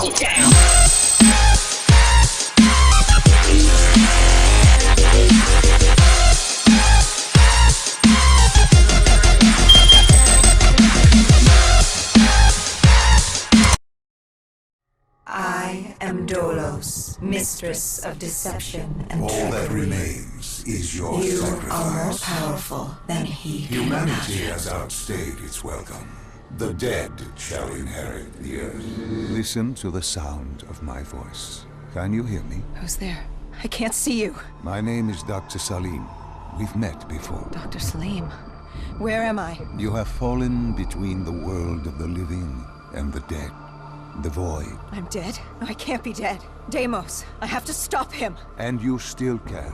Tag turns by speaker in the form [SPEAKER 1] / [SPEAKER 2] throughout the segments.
[SPEAKER 1] go down.
[SPEAKER 2] I am Dolos, mistress of deception and
[SPEAKER 3] All that
[SPEAKER 2] trickery.
[SPEAKER 3] remains is your
[SPEAKER 2] You
[SPEAKER 3] sacrifice.
[SPEAKER 2] are more powerful than he can
[SPEAKER 3] Humanity
[SPEAKER 2] imagine.
[SPEAKER 3] has outstayed its welcome. The dead shall inherit the earth. Listen to the sound of my voice. Can you hear me?
[SPEAKER 2] Who's there? I can't see you.
[SPEAKER 3] My name is Dr. Salim. We've met before.
[SPEAKER 2] Dr. Salim, where am I?
[SPEAKER 3] You have fallen between the world of the living and the dead. The void.
[SPEAKER 2] I'm dead? No, I can't be dead. Deimos, I have to stop him.
[SPEAKER 3] And you still can.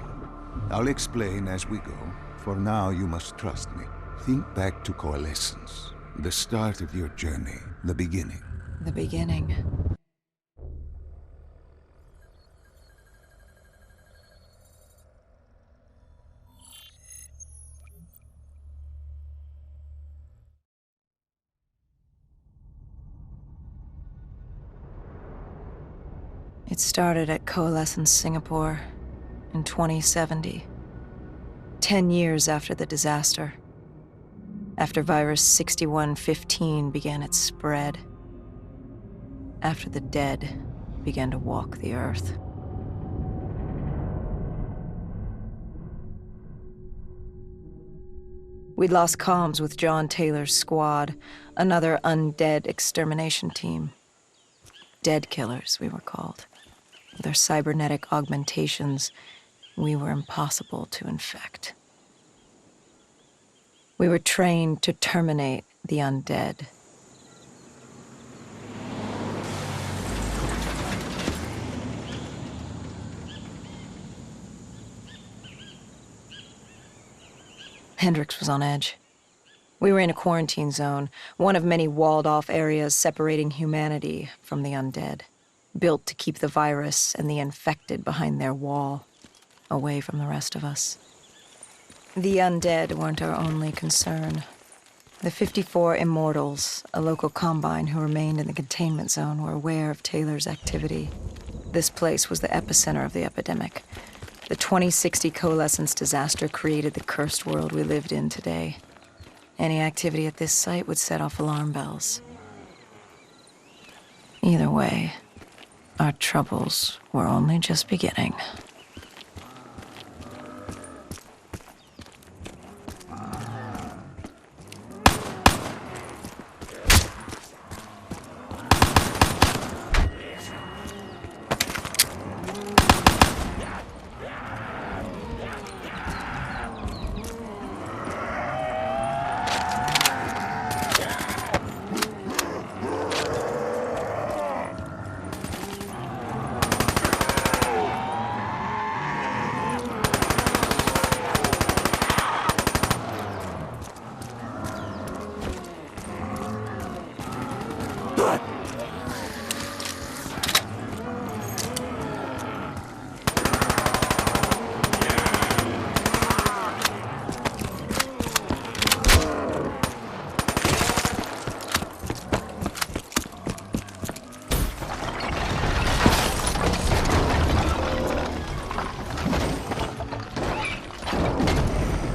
[SPEAKER 3] I'll explain as we go. For now, you must trust me. Think back to Coalescence. The start of your journey. The beginning.
[SPEAKER 2] The beginning. It started at Coalescence Singapore in 2070. 10 years after the disaster. After virus 6115 began its spread. After the dead began to walk the earth. We'd lost comms with John Taylor's squad, another undead extermination team. Dead killers, we were called. With our cybernetic augmentations, we were impossible to infect. We were trained to terminate the undead. Hendrix was on edge. We were in a quarantine zone, one of many walled-off areas separating humanity from the undead, built to keep the virus and the infected behind their wall, away from the rest of us. The undead weren't our only concern. The 54 Immortals, a local combine who remained in the containment zone, were aware of Taylor's activity. This place was the epicenter of the epidemic. The 2060 Coalescence disaster created the cursed world we lived in today. Any activity at this site would set off alarm bells. Either way, our troubles were only just beginning.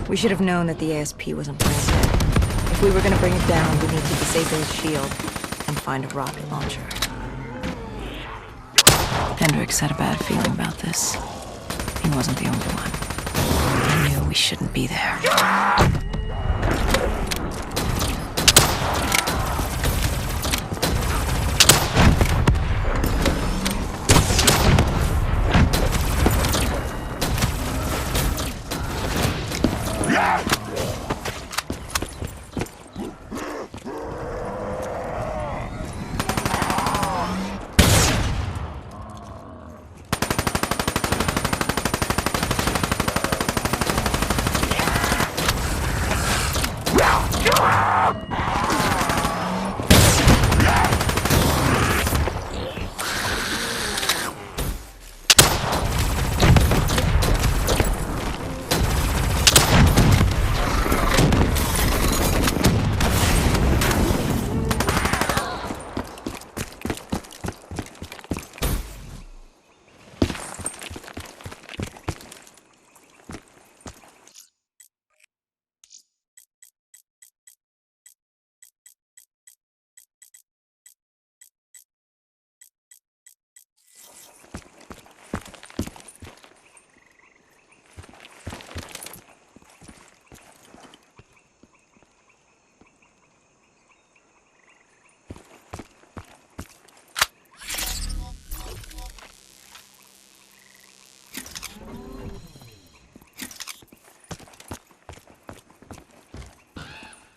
[SPEAKER 2] We should have known that the ASP wasn't brain dead. If we were going to bring it down, we'd need to disable its shield and find a rocket launcher. Hendrix had a bad feeling about this. He wasn't the only one. He knew we shouldn't be there.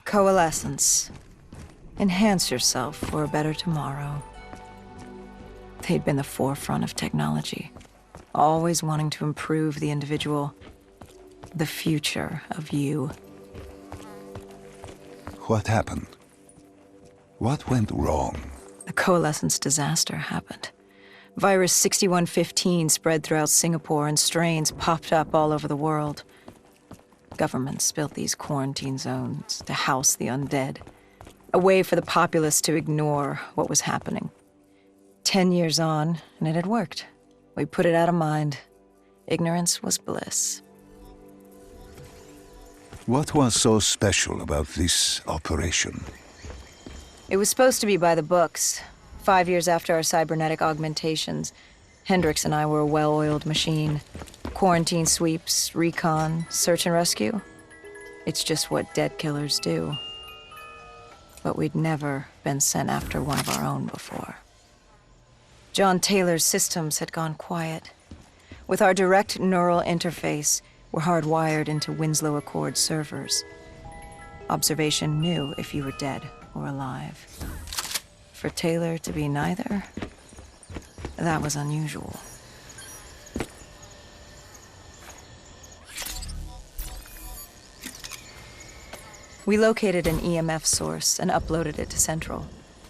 [SPEAKER 2] Coalescence. Enhance yourself for a better tomorrow. They'd been the forefront of technology, always wanting to improve the individual, the future of you.
[SPEAKER 3] What happened? What went wrong?
[SPEAKER 2] The Coalescence disaster happened. Virus 6115 spread throughout Singapore and strains popped up all over the world. Governments built these quarantine zones to house the undead, a way for the populace to ignore what was happening. 10 years on, and it had worked. We put it out of mind. Ignorance was bliss.
[SPEAKER 3] What was so special about this operation?
[SPEAKER 2] It was supposed to be by the books. 5 years after our cybernetic augmentations, Hendricks and I were a well-oiled machine. Quarantine sweeps, recon, search and rescue. It's just what dead killers do. But we'd never been sent after one of our own before. John Taylor's systems had gone quiet. With our direct neural interface, we're hardwired into Winslow Accord servers. Observation knew if you were dead or alive. For Taylor to be neither, that was unusual. We located an EMF source and uploaded it to Central.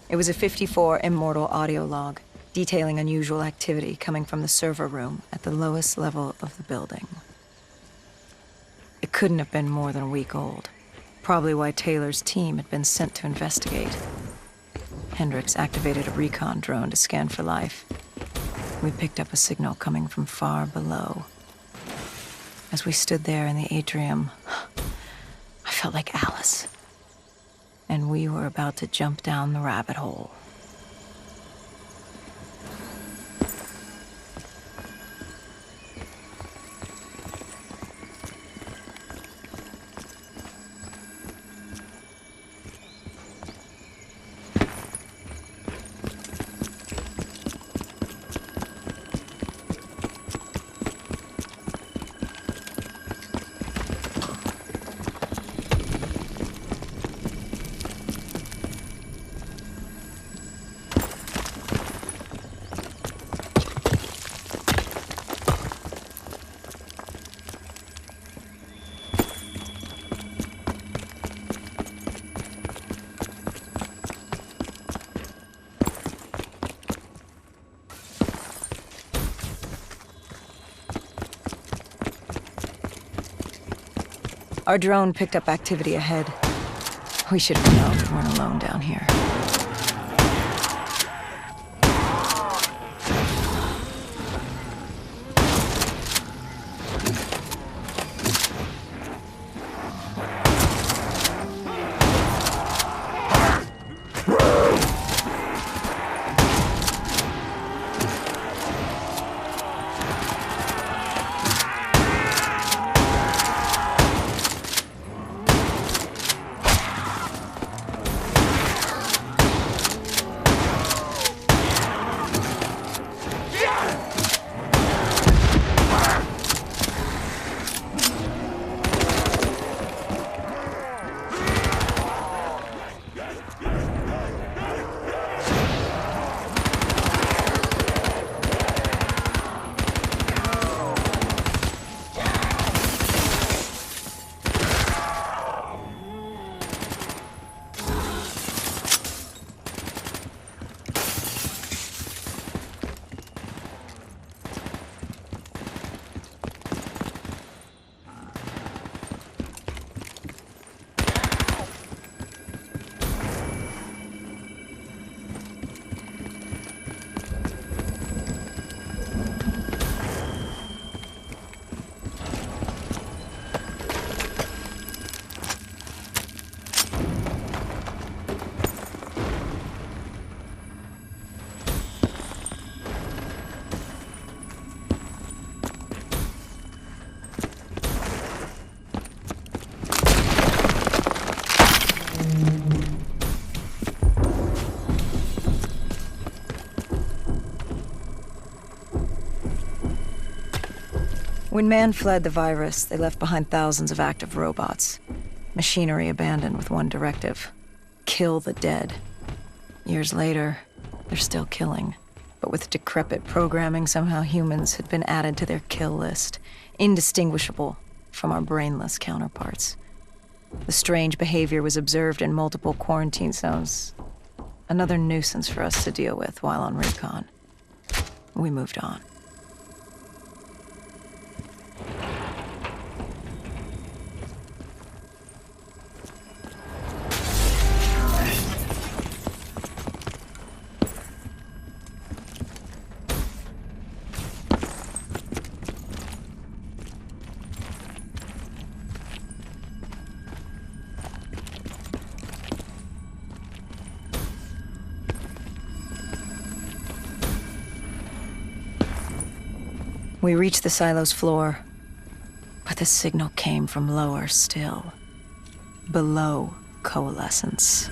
[SPEAKER 2] It was a 54 immortal audio log, detailing unusual activity coming from the server room at the lowest level of the building. It couldn't have been more than a week old, probably why Taylor's team had been sent to investigate. Hendricks activated a recon drone to scan for life. We picked up a signal coming from far below. As we stood there in the atrium, I felt like Alice. And we were about to jump down the rabbit hole. Our drone picked up activity ahead. We should have known we weren't alone down here. When man fled the virus, they left behind thousands of active robots. Machinery abandoned with one directive: kill the dead. Years later, they're still killing. But with decrepit programming, somehow humans had been added to their kill list, indistinguishable from our brainless counterparts. The strange behavior was observed in multiple quarantine zones. Another nuisance for us to deal with while on recon. We moved on. We reached the silo's floor, but the signal came from lower still, below coalescence.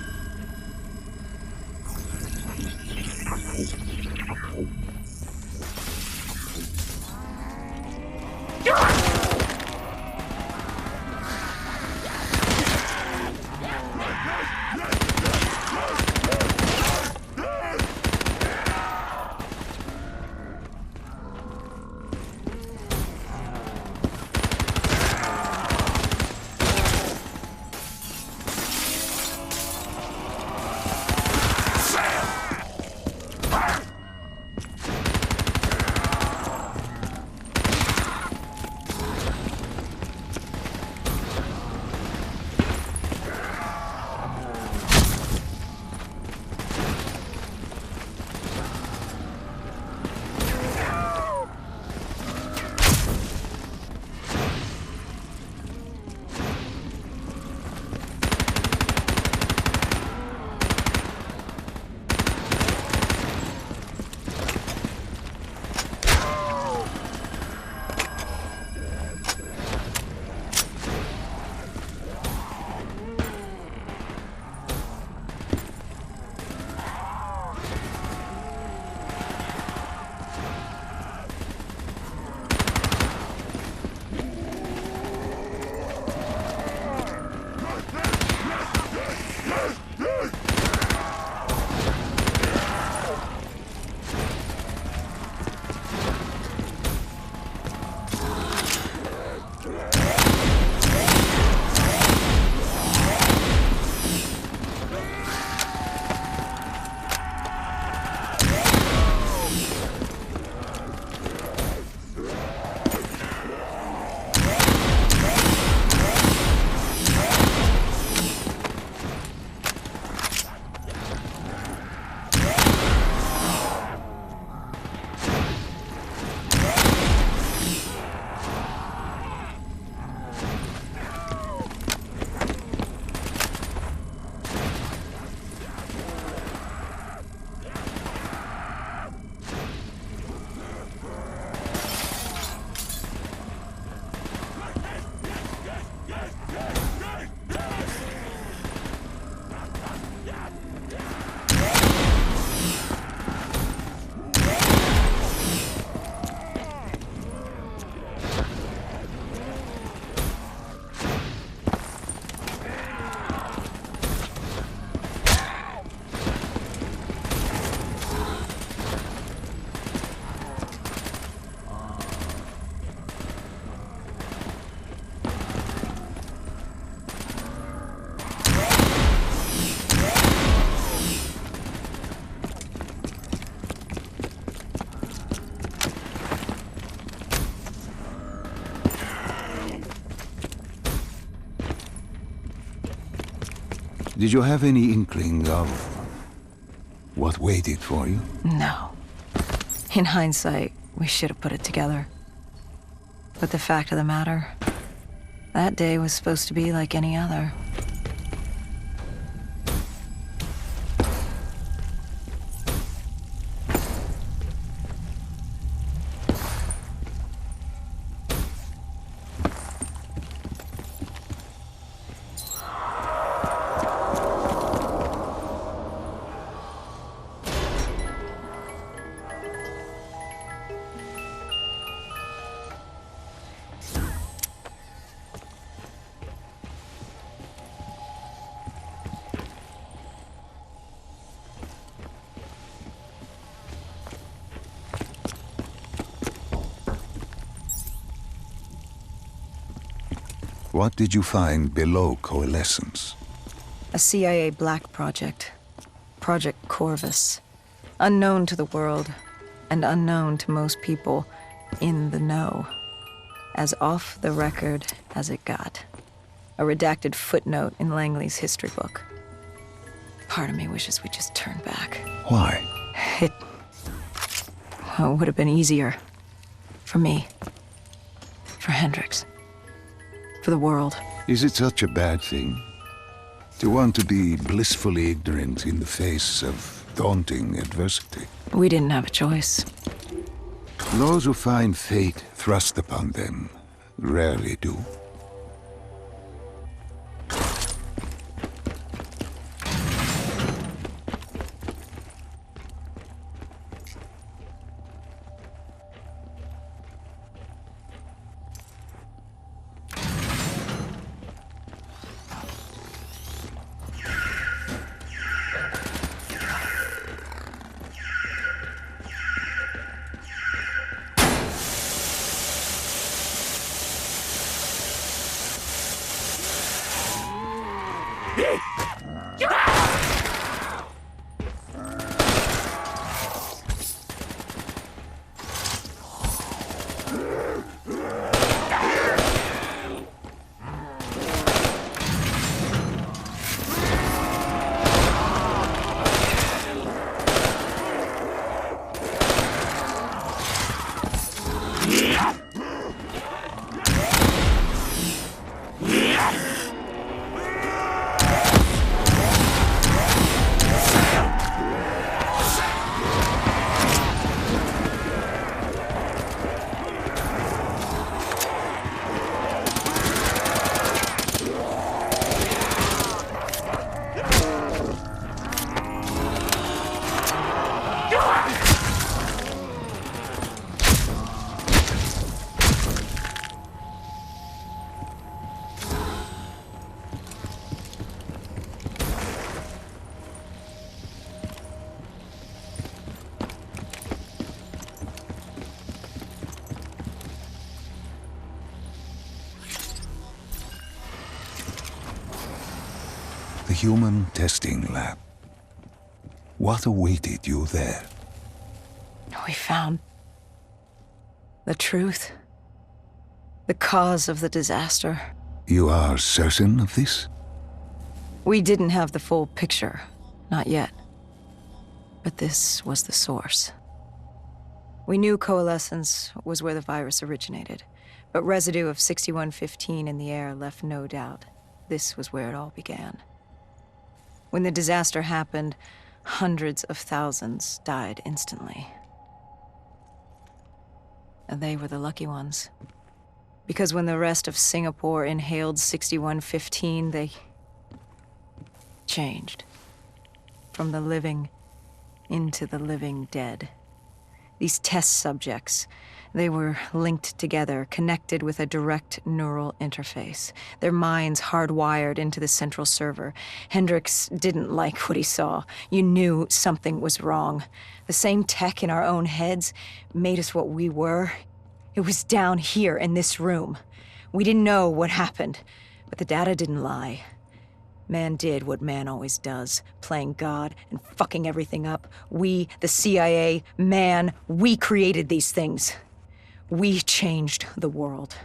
[SPEAKER 3] Did you have any inkling of what waited for you?
[SPEAKER 2] No. In hindsight, we should have put it together. But the fact of the matter, that day was supposed to be like any other.
[SPEAKER 3] What did you find below Coalescence?
[SPEAKER 2] A CIA black project. Project Corvus. Unknown to the world, and unknown to most people in the know. As off the record as it got. A redacted footnote in Langley's history book. Part of me wishes we just turned back.
[SPEAKER 3] Why?
[SPEAKER 2] It would have been easier. For me. For Hendricks. For the world.
[SPEAKER 3] Is it such a bad thing? To want to be blissfully ignorant in the face of daunting adversity?
[SPEAKER 2] We didn't have a choice.
[SPEAKER 3] Those who find fate thrust upon them rarely do. The human testing lab. What awaited you there?
[SPEAKER 2] We found the truth. The cause of the disaster.
[SPEAKER 3] You are certain of this?
[SPEAKER 2] We didn't have the full picture. Not yet. But this was the source. We knew Coalescence was where the virus originated, but residue of 6115 in the air left no doubt. This was where it all began. When the disaster happened, hundreds of thousands died instantly. And they were the lucky ones. Because when the rest of Singapore inhaled 6115, they changed. From the living into the living dead. These test subjects, they were linked together, connected with a direct neural interface. Their minds hardwired into the central server. Hendricks didn't like what he saw. You knew something was wrong. The same tech in our own heads made us what we were. It was down here in this room. We didn't know what happened, but the data didn't lie. Man did what man always does, playing God and fucking everything up. We, the CIA, man, we created these things. We changed the world.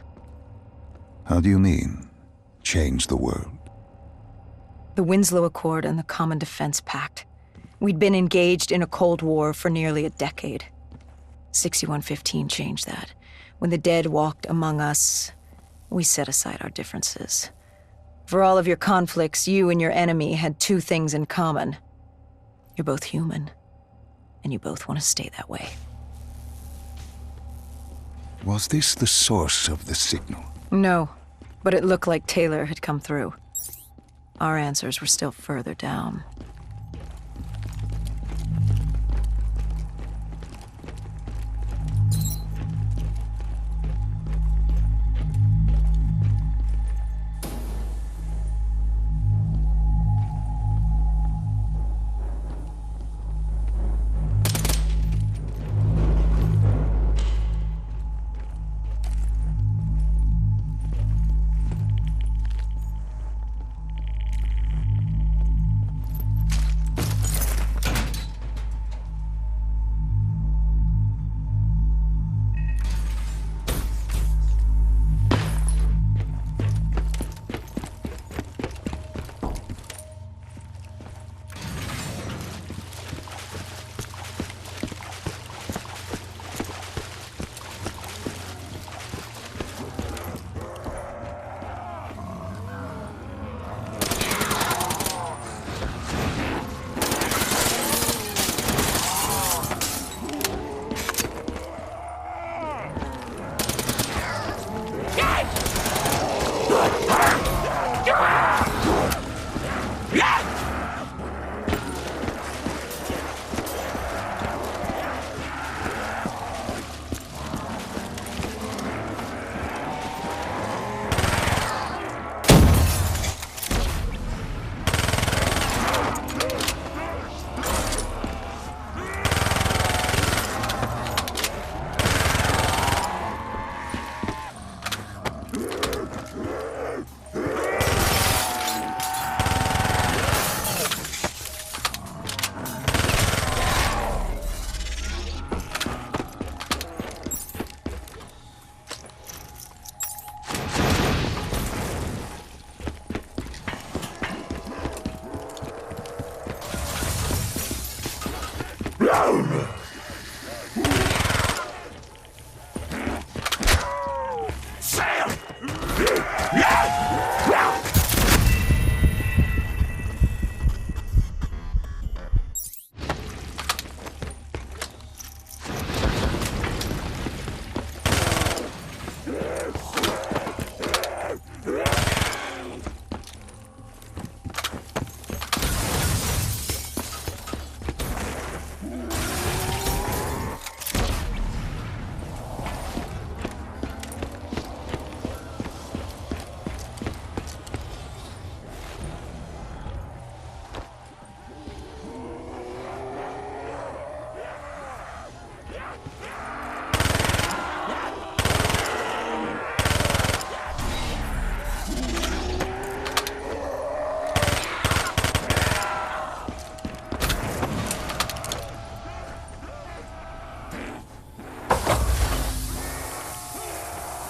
[SPEAKER 3] How do you mean, change the world?
[SPEAKER 2] The Winslow Accord and the Common Defense Pact. We'd been engaged in a Cold War for nearly a decade. 6115 changed that. When the dead walked among us, we set aside our differences. For all of your conflicts, you and your enemy had two things in common. You're both human, and you both want to stay that way.
[SPEAKER 3] Was this the source of the signal?
[SPEAKER 2] No, but it looked like Taylor had come through. Our answers were still further down.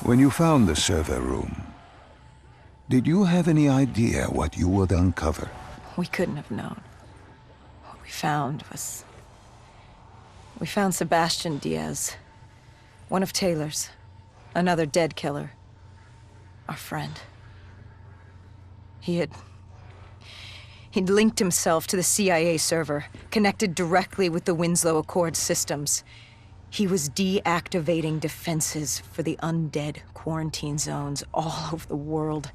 [SPEAKER 3] When you found the server room, did you have any idea what you would uncover?
[SPEAKER 2] We couldn't have known. What we found was... We found Sebastian Diaz. One of Taylor's. Another dead killer. Our friend. He'd linked himself to the CIA server, connected directly with the Winslow Accord systems. He was deactivating defenses for the undead quarantine zones all over the world.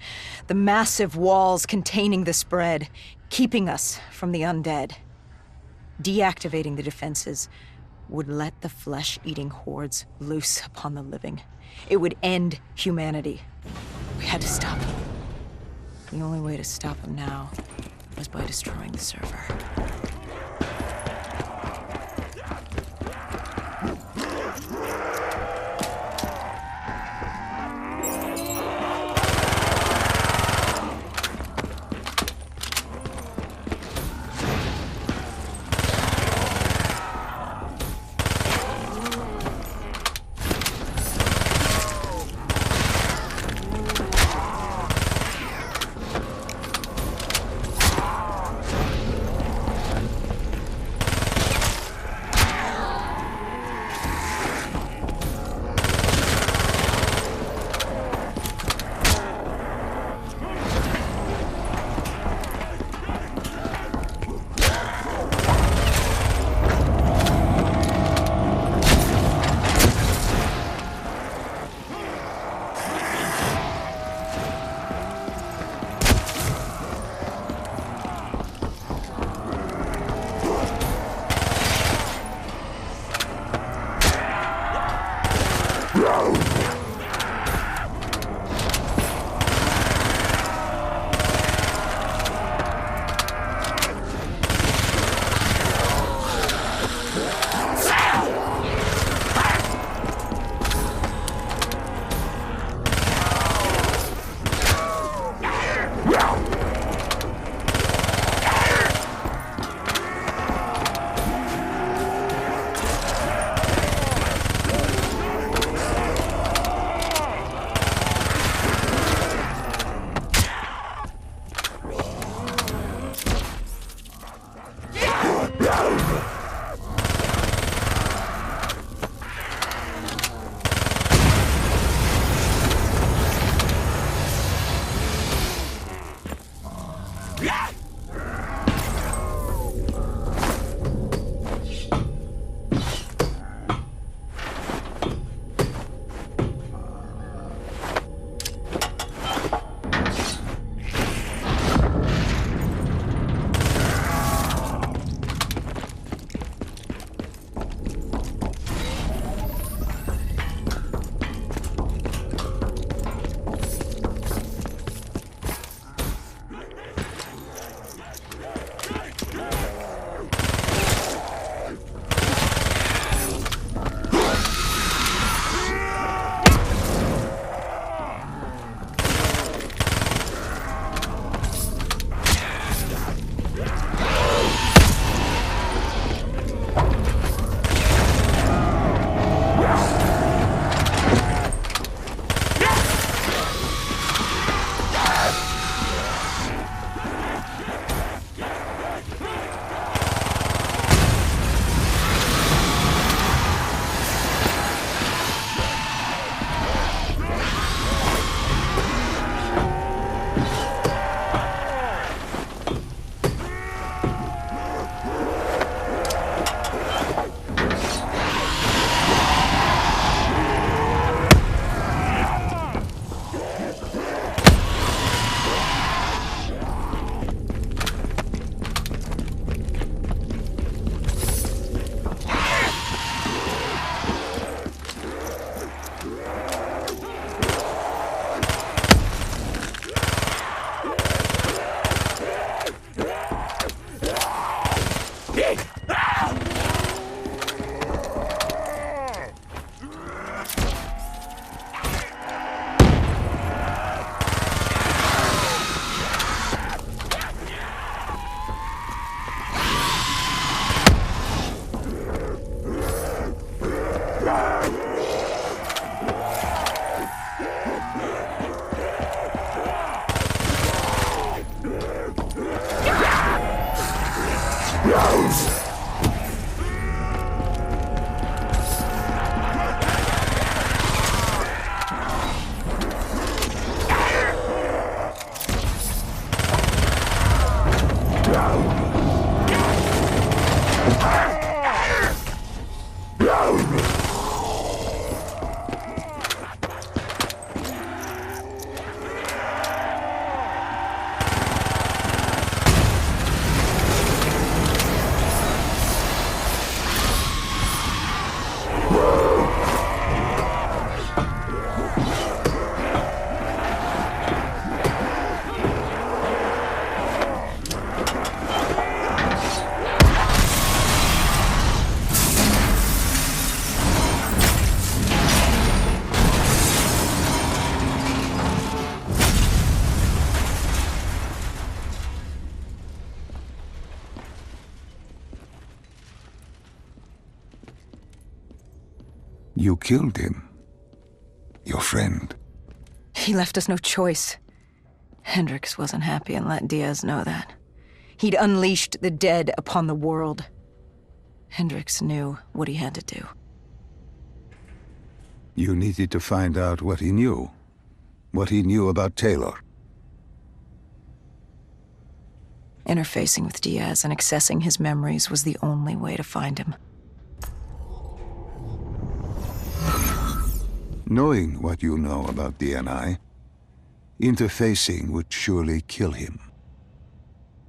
[SPEAKER 2] The massive walls containing the spread, keeping us from the undead. Deactivating the defenses would let the flesh-eating hordes loose upon the living. It would end humanity. We had to stop him. The only way to stop him now was by destroying the server.
[SPEAKER 3] You killed him. Your friend.
[SPEAKER 2] He left us no choice. Hendricks wasn't happy and let Diaz know that. He'd unleashed the dead upon the world. Hendricks knew what he had to do.
[SPEAKER 3] You needed to find out what he knew. What he knew about Taylor.
[SPEAKER 2] Interfacing with Diaz and accessing his memories was the only way to find him.
[SPEAKER 3] Knowing what you know about DNI, interfacing would surely kill him.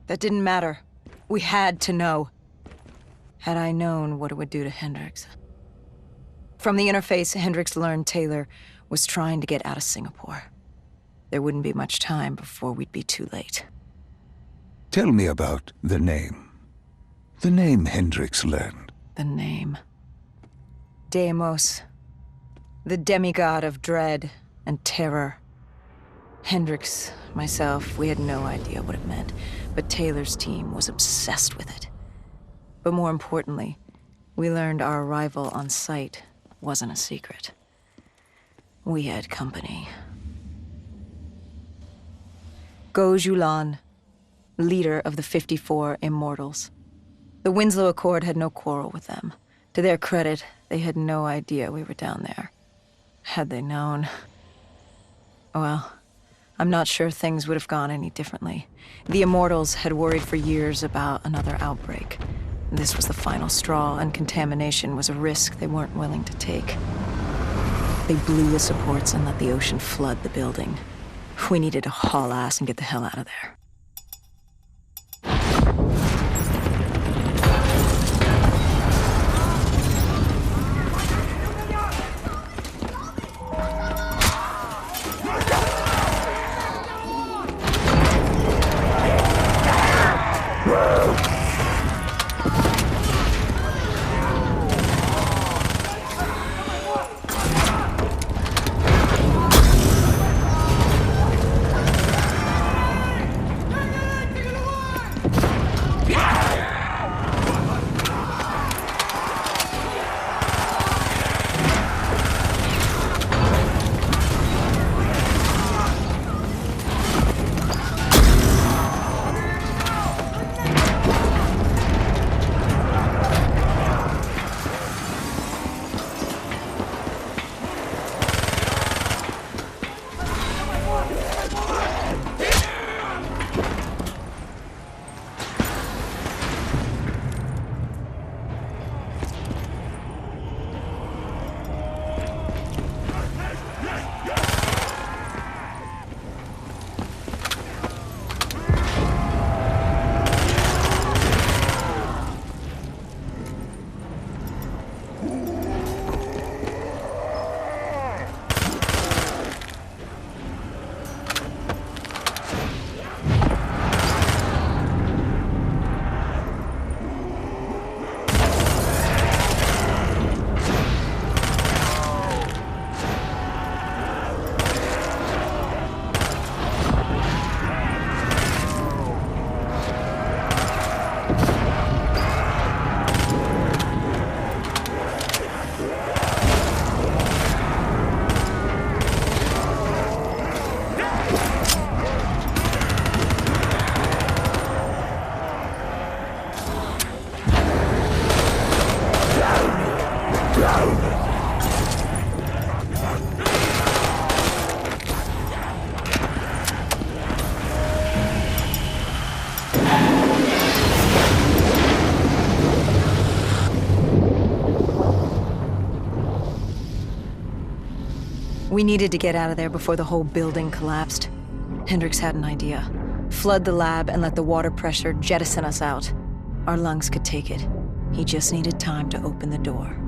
[SPEAKER 2] That didn't matter. We had to know. Had I known what it would do to Hendricks. From the interface, Hendricks learned Taylor was trying to get out of Singapore. There wouldn't be much time before we'd be too late.
[SPEAKER 3] Tell me about the name. The name Hendricks learned.
[SPEAKER 2] The name. Deimos. The demigod of dread and terror. Hendricks, myself, we had no idea what it meant, but Taylor's team was obsessed with it. But more importantly, we learned our arrival on site wasn't a secret. We had company. Go Julan, leader of the 54 Immortals. The Winslow Accord had no quarrel with them. To their credit, they had no idea we were down there. Had they known... Well, I'm not sure things would have gone any differently. The Immortals had worried for years about another outbreak. This was the final straw, and contamination was a risk they weren't willing to take. They blew the supports and let the ocean flood the building. We needed to haul ass and get the hell out of there. We needed to get out of there before the whole building collapsed. Hendricks had an idea. Flood the lab and let the water pressure jettison us out. Our lungs could take it. He just needed time to open the door.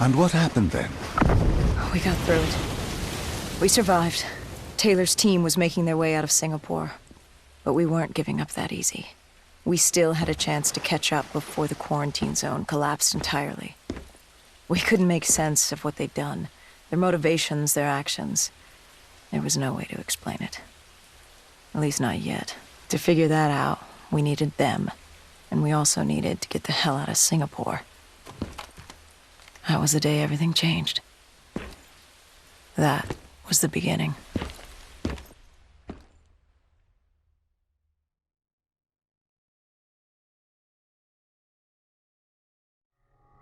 [SPEAKER 3] And what happened then?
[SPEAKER 2] We got through it. We survived. Taylor's team was making their way out of Singapore. But we weren't giving up that easy. We still had a chance to catch up before the quarantine zone collapsed entirely. We couldn't make sense of what they'd done. Their motivations, their actions. There was no way to explain it. At least not yet. To figure that out, we needed them. And we also needed to get the hell out of Singapore. That was the day everything changed. That was the beginning.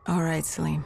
[SPEAKER 2] All right, Salim.